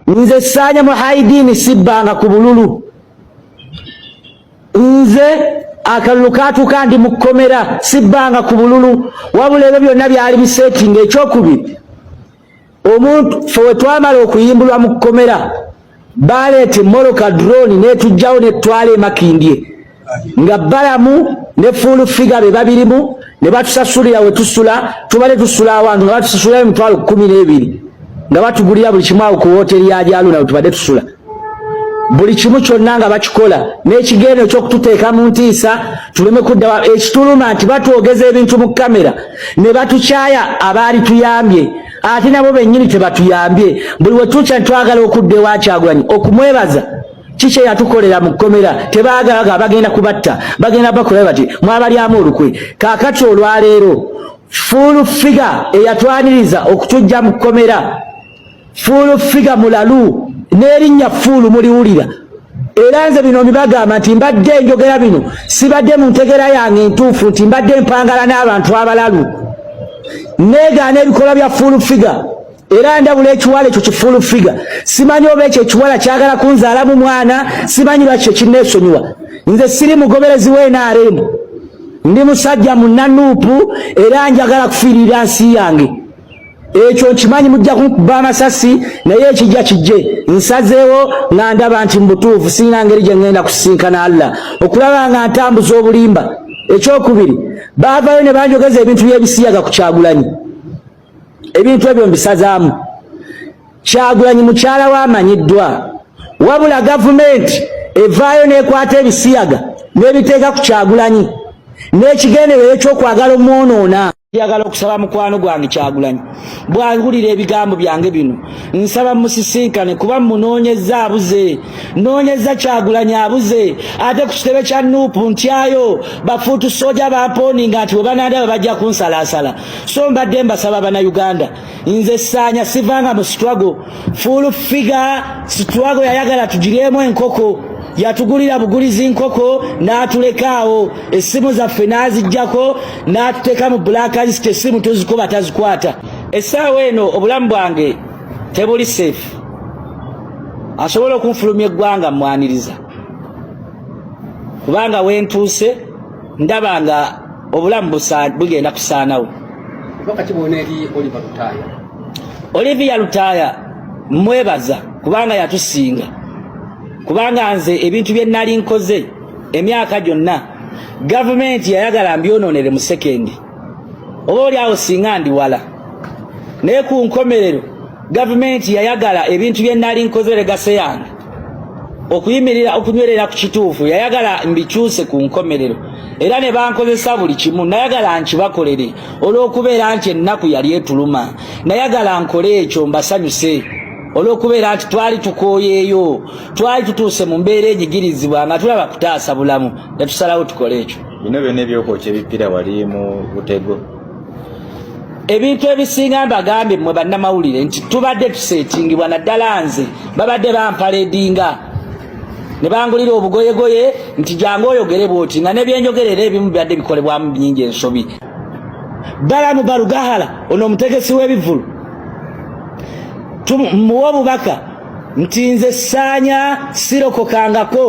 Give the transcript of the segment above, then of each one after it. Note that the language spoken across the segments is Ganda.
nze Sanya Muhaidini sibbanga ku bululu. Nze akalulu katuuka ndi mu kkomera sibbanga ku bululu. Wabula ebyo byonna byali bisetinga. Ekyokubiri, omuntu ffe twamala okuyimbulwa mu kkomera baleeta emmoloka drone netujjawo netwala e Makindye nga Balamu ne Full Figure be babirimu ne batusasulira we tusula tubale tusula awantu nga batusasulira emitwalo 12 nga batugulira buli kimu awo ku hoteli ya Jaluna we tubadde tusula. Buli kimu kyonna nga bakikola n'ekigendo ekyokututeeka mu ntiisa tuleme kudda ekituluma nti batwogeza ebintu mu kamera ne batukyaya abaali tuyambye ate nabo bennyini tebatuyambye. Buli we tuca twagala okudda ewa Kyagulanyi okumwebaza kiki yatukolera mu kkomera tebaagalaga bagenda kubatta bagenda bakola bati mwabalyamu olukwe. Kaakati olwaleero Full Figure eyatwaniriza okutujja mu kkomera Full Figure mulalu n'erinnya Full muliwulira era nze bino mbibagamba nti mbadde njogera bino sibadde mu ntegera yange entuufu nti mbadde mpangala n'abantu abalalu negaana ebikola bya Full Figure era ndabula ekiwala ekyo ki Full Figure simanyi oba ekyo ekiwala kyagala kunzaalamu mwana simanyi lwaki ekinneesonyiwa. Nze siri mugoberezi w'NRM ndi musajja munnanuupu era njagala kufiirira nsi yange. Ekyo nkimanyi mujja kunkuba amasasi naye ekijja kijje. Nsazeewo nga ndaba nti mubutuufu sirina ngeri gye ngenda kusisinkana Allah okulaba nga ntambuza obulimba. Ekyokubiri, baavayo ne banjogeza ebintu by'ebisiyaga ku Kyagulanyi. Ebintu ebyo mbisazaamu. Kyagulanyi mukyala w'amanyiddwa wabula gavumenti evaayo n'ekwata ebisiyaga n'ebiteeka ku Kyagulanyi n'ekigendererwa ekyokwagala omwonoona. Njagala okusaba mukwano gwange Kyagulanyi bwangulira ebigambo byange bino nsaba musisinkane kuba munoonyeza abuze noonyeza Kyagulanyi abuze ate ku kitebe kya Nuupu ntyayo bafuutu soja bamponinga nti webanandaba bajja kunsalaasala. So mbadde mbasaba Bannayuganda nze Sanya sivanga mu struggle. Full Figure struggle yayagala tugiremu enkoko yatugulira bugulizi nkoko n'atulekaawo essimu zaffe n'aziggyako n'atuteeka mu blacklist essimu tuzikuba tazikwata. Essaawa eno obulamu bwange tebuli safe. Asobola okunfulumya eggwanga mwaniriza kubanga wentuuse ndaba nga obulamu bugenda kusaanawo. Olivia Lutaaya mwebaza kubanga yatusinga kubanga nze ebintu bye nali nkoze emyaka gyonna gavumenti yayagala mbyonoonere mu sekendi oba oli awo singa ndi wala naye ku nkomerero gavumenti yayagala ebintu bye nali nkoze legase yange okuyimirira okunywerera ku kituufu yayagala mbikyuse ku nkomerero era ne bankozesa buli kimu nayagala nkibakolere olw'okubeera nti ennaku yali etuluma nayagala nkole ekyo mbasanyuse olw'okubeera nti twali tukooyeeyo twali tutuuse mu mbeera enyigirizibwa nga tulaba kutaasa bulamu ne tusalawo tukole ekyo. Bino byonna ebyokwokya ebippira wali mu Butego. Ebintu ebisinga mbagambye mmwe bannamawulire nti tubadde tuseetingibwa naddala nze babadde bampaledinga ne bangulira obugoyegoye nti jangu oyogere bw'oti nga nebyenjogerera ebimu bibadde bikolebwamu bingi ensobi. Balamu Balugahala ono omutegesi w'ebivulu muwa obubaka nti nze Sanya sirokokangako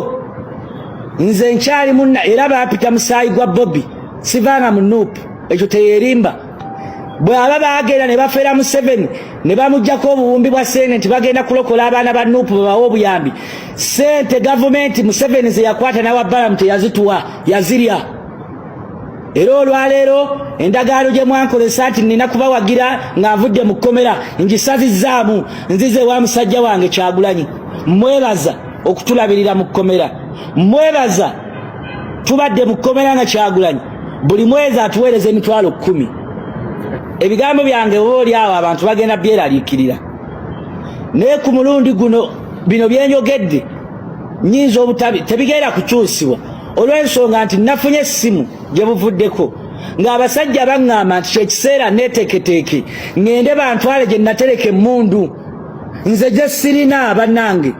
nze nkyali munna era bampita musaayi gwa Bobby sivanga mu Nuupu ekyo teyerimba. Bw'aba baagenda ne bafeera mu 7 ne bamuggyako obuwumbi bwa sente nti bagenda kulokola abaana ba Nuupu babawa obuyambi. Sente gavumenti mu 7 ze yakwata nawa Balamu teyazituwa yazirya. Era olwaleero endagaano gye mwankozesa nti nina kubawagira nga nvudde mu kkomera ngisazizzaamu nzize wa musajja wange Kyagulanyi. Mwebaza okutulabirira mu kkomera. Mwebaza tubadde mu kkomera nga Kyagulanyi buli mwezi atuweereza emitwalo 10. Ebigambo byange oba oli awo abantu bagenda byeraliikirira naye ku mulundi guno bino byenjogedde nnyinza obutabi tebigenda kukyusibwa olw'ensonga nti nafunye essimu gye buvuddeko ng'abasajja baŋŋamba nti kyekiseera neeteeketeeke ŋŋende bantwale gye natereka emmundu nze gye sirina bannange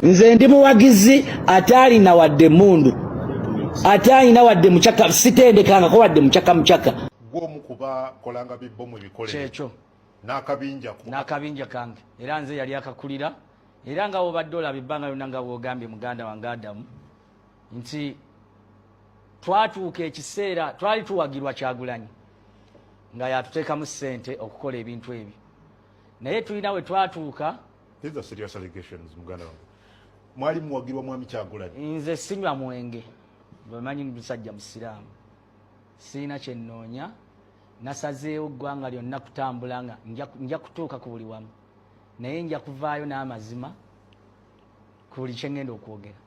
nze ndi muwagizi ate alina wadde emmundu ate alina wadde mucaka sitendekangako wadde mucaka gwomu kuba kolanga bibbo mu bikole kyekyo n'akabinja kange era nze yali akakulira era nga wobadde olaba ebbanga lyonna nga bwogambye muganda wange Adamu nti twatuuka ekiseera twali tuwagirwa Kyagulanyi nga yatuteekamu ssente okukola ebintu ebyo naye tulina we twatuuka. These are serious allegations muganda wange. Mwali muwagirwa mwami Kyagulanyi? Nze sinywa mwenge bamanyi musajja musiraamu siina kyennoonya nasazeewo eggwanga lyonna kutambula nga nja kutuuka ku buli wamu naye nja kuvaayo n'amazima ku buli kye ngenda okwogera.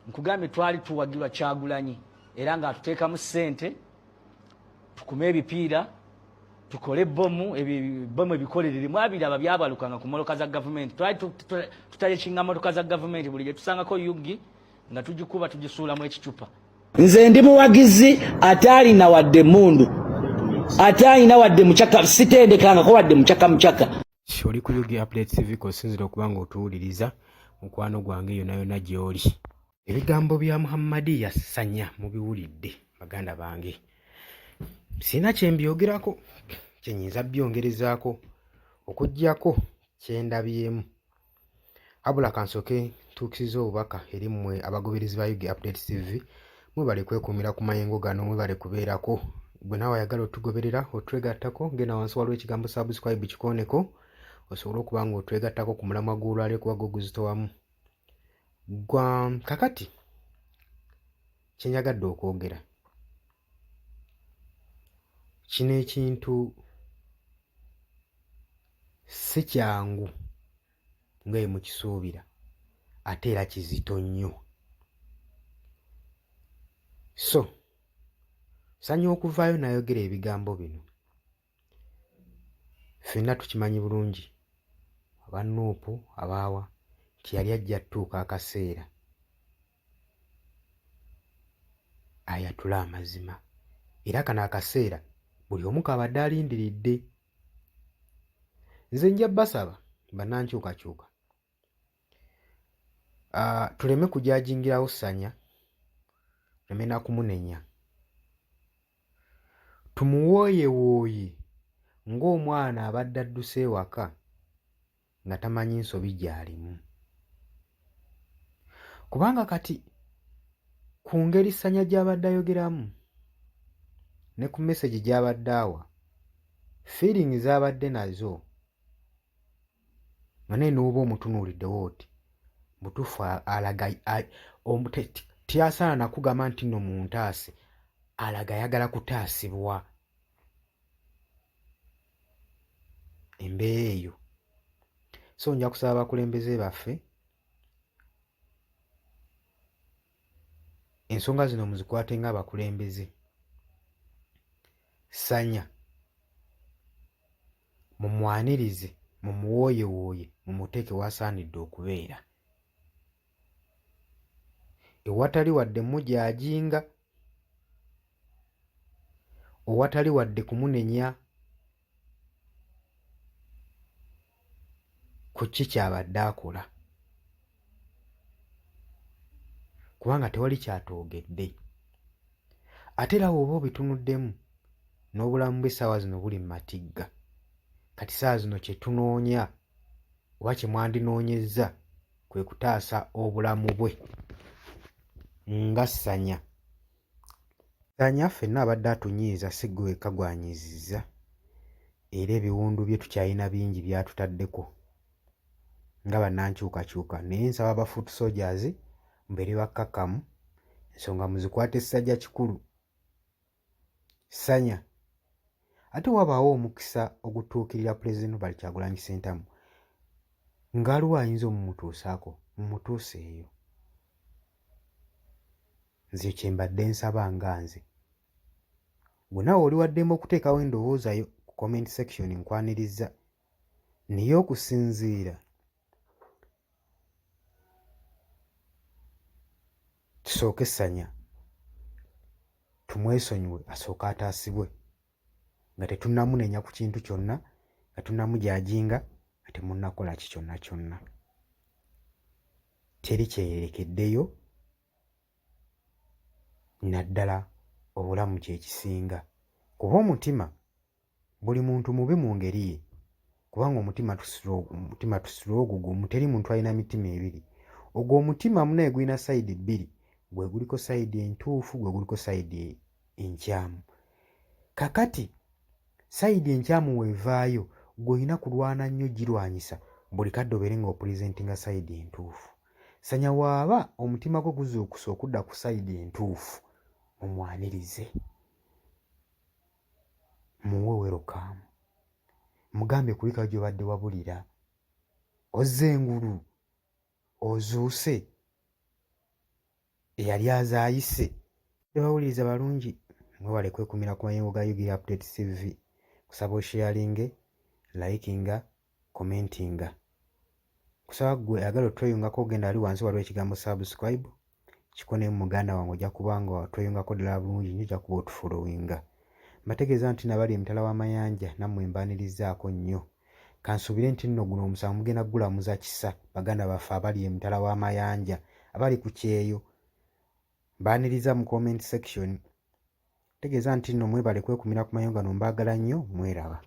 Nkugambye twali tuwagirwa Kyagulanyi era nga atuteekamu ssente tukume ebipiira tukole bomu ebikolerere mwabiraba byabalukanga ku motoka za gavumenti twali tutayekinga motoka za gavumenti buli gye tusangako yugi nga tugikuba tugisuulamu ekicupa. Nze ndi muwagizi ataalina wadde mundu ataalina wadde mucaka sitendekangako wadde mucaka. Oli ku Yugi Updates TV kosinzira okuba ng'otuwuliriza mukwano gwange yonna yonna gy'oli. Ebigambo bya Muhammadi Sanya mubiwulidde baganda bange. Sina kye mbyogerako kye nnyinza byongerezaako okuggyako kye ndabyemu. Abula kansooke ntuukisiza obubaka eri mmwe abagoberezi ba Yugi Updates TV. Mwebale kwekuumira ku mayengo gano, mwebale kubeerako. Gwe naawe ayagala otugoberera otwegattako genda wansi waliwo ekigambo subscribe kikooneko osobola okuba nga otwegattako ku mulamwa gw'olwaleero kuba guguzitowamu. Gwa kakati kye njagadde okwogera kino ekintu si kyangu nga bwe mukisuubira ate era kizito nnyo. So Sanya okuvaayo n'ayogera ebigambo bino ffenna tukimanyi bulungi aba Nuupu abaawa nti yali ajja tutuuka akaseera ayatula amazima era kano akaseera buli omu kabadde alindiridde. Nze nja basaba bannankyukakyuka tuleme kujajingirawo Sanya, tuleme na kumunenya, tumuwooyewooye ng'omwana abadde adduse ewaka nga tamanyi nsobi gy'alimu. Kubanga kati ku ngeri Sanya gy'abadde ayogeramu ne ku message gy'abadde awa feeling z'abadde nazo nga naye n'oba omutunuuliddewo oti butuufu alaga tyasaana nakugamba nti nno mu ntaasi alaga ayagala kutaasibwa. Embeera eyo so nja kusaba abakulembeze baffe ensonga zino muzikwate nga abakulembeze. Sanya mumwanirize mumuwooyewooye mumuteeke wasaanidde okubeera ewatali wadde mujajinga owatali wadde kumunenya ku ki kyabadde akola kubanga tewali kyatoogedde. Ate era bw'oba obitunuddemu n'obulamu bw'essaawa zino buli mu matigga. Kati ssaawa zino kye tunoonya oba kye mwandinoonyezza kwe kutaasa obulamu bwe nga Sanya. Sanya ffenna abadde atunyiiza si gwe wekka gwanyiizizza era ebiwundu bye tukyalina bingi byatutaddeko nga bannankyukakyuka naye nsaba aba foot soldiers mbeere bakkakkamu ensonga muzikwate essajja kikulu Sanya. Ate wabaawo omukisa ogutuukirira Pulezidenti Robert Kyagulanyi Ssentamu ng'aliwo ayinza omumutuusaako mumutuuseeyo. Nze kye mbadde nsaba nga nze gwe naawe oli waddemu okuteekawo endowooza yo ku comment section nkwaniriza naye okusinziira tusooke Sanya tumwesonyiwe asooke ataasibwe nga tetunnamunenya ku kintu kyonna nga tunnamujajinga nga temunnakola ki kyonna kyonna. Teri kyeyerekeddeyo naddala obulamu kye kisinga kuba omutima buli muntu mubi mu ngeri ye kubanga omutima tusula ogugumu, teri muntu alina mitima ebiri. Ogwo omutima munaye gulina sayidi bbiri, gwe guliko sayidi entuufu, gwe guliko sayidi enkyamu. Kakati sayidi enkyamu weevaayo, gw'olina kulwana nnyo girwanyisa buli kadde obeere ng'opulizentinga sayidi entuufu. Sanya waaba omutima gwe guzuukusa okudda ku sayidi entuufu, mumwanirize, muwe welokaamu, mugambe kulika gy'obadde wabulira, ozze engulu, ozuuse, eyali azaayise. Bawuliriza balungi, mwewale kwekumira ku mayengo ga UG Update TV, kusaba osharinge, likinga, commentinga. Kusaba gwe agala otweyungako ogenda ali wansi waliwo ekigambo subscribe, kikone mu muganda wange ojja kubanga watweyungako ddala bulungi nnyo ojja kuba otufolowinga. Mbategeeza nti nabali emitala w'amayanja nammwe mbaanirizaako nnyo. Kansuubire nti nno guno omusango mugenda gulamuza kisa baganda baffe abali emitala w'amayanja, abali ku kyeyo. Mbaaniriza mu comment section. Tegeeza nti nno mwebale kwekumira ku mayengo gano, mbaagala nnyo, mweraba.